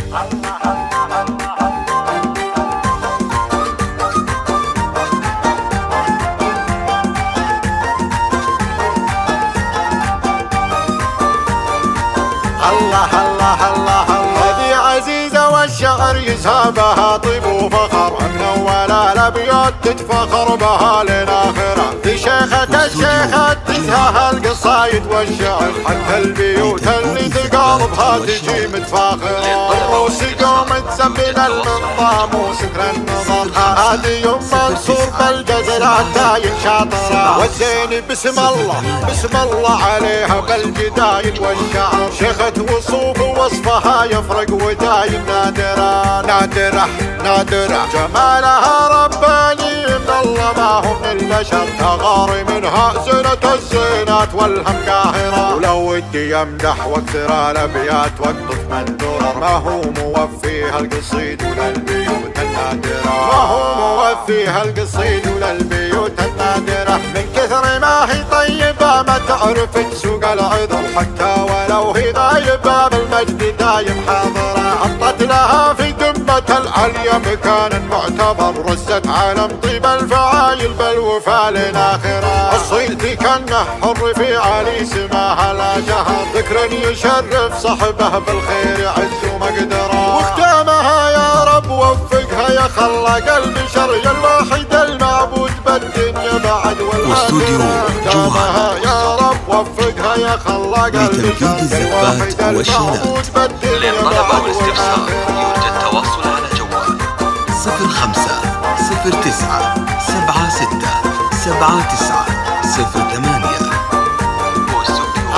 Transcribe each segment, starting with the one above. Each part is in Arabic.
الله الله الله هذه عزيزة والشعر يسابها طيب وفخر من أول الأبيات تتفخر بها للآخرة في شيخة الشيخات تزهى القصايد والشعر حتى البيوت اللي تقاربها تجي متفاخرة الروس قوم تسبل المنظام وستر النظر هذه يوم منصور بالجزرات دايم شاطرة والزين بسم الله عليها بالجدايل والشعر شيخة وصوف ووصفها يفرق ودايم نادرة جمالها رباني من الله ما هو من البشر تغاري منها زينة الزينات والهم قاهرة ولو ودي يمدح واكثر الابيات واقطف من درر ما هو موفيها القصيد ولا البيوت النادرة من كثر ما هي طيبة ما تعرف تسوق العذر حتى ولو هي غايبة بالمجد دايم حاضرة حطت لها في قمة العليا مكان معتبر رست عالم طيب الفعايل بالوفاء للآخرة الصيد كانه حر في عالي سماها لا جهر ذكرا يشرف صحبه بالخير عز ومقدره وختامها يا رب وفقها يا خلق البشر يا الواحد المعبود بالدنيا بعد والآخرة ختامها يا رب وفقها يا خلق البشر يا الواحد المعبود بالدنيا بعد والآخرة يرجى التواصل على جوال 05 09 76 79 08.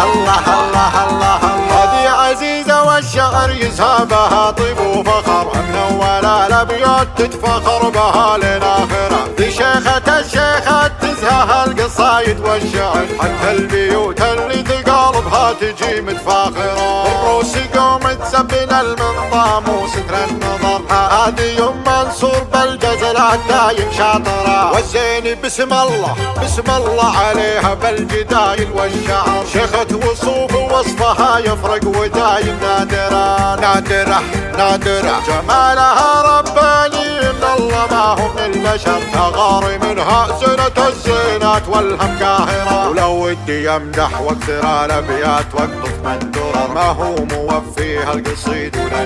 الله هذه عزيزة والشعر يسابها طيب وفخر من أول الأبيات تتفخر بها للآخرة في شيخة الشيخات تزهى القصايد والشعر حتى البيوت اللي تقاربها تجي متفاخرة الروس قوم تسبل المنظام وستر النظر هذه يوم منصور بالجزلات دايم شاطرة والزين بسم الله عليها بالجدايل والشعر شيخة وصوف ووصفها يفرق ودايم نادرة جمالها رباني من الله ما هو من البشر تغاري منها زينة الزينات والهم قاهرة ولو ودي يمدح واكثر الابيات واقطف من درر ما هو موفيها القصيد ولا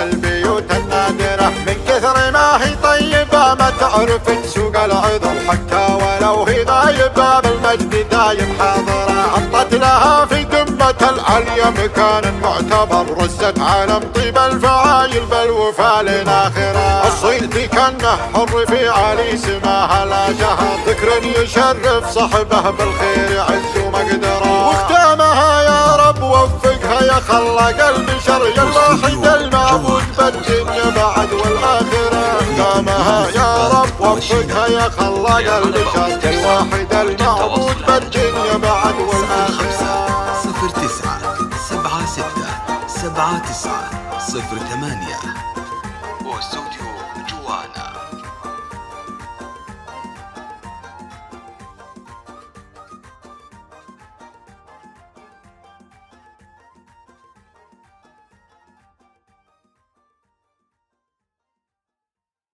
البيوت النادرة من كثر ما هي طيبة ما تعرف تسوق العذر حتى ولو هي غايبة بالمجد دايم حاضرة حطت لها في قمة العليا مكان معتبر رست عالم طيب الفعايل بالوفاء للآخرة الصيد كانه حر في عالي سماها لا جهر ذكرا يشرف صحبه بالخير عز ومقدره وختامها يا رب وفقها يا خلق البشر يا الواحد المعبود بالدنيا بعد والآخرة ختامها يا رب وفقها يا خلق البشر يا الواحد المعبود بالدنيا بعد والآخرة 09 76 79 08. واستوديو جوانا.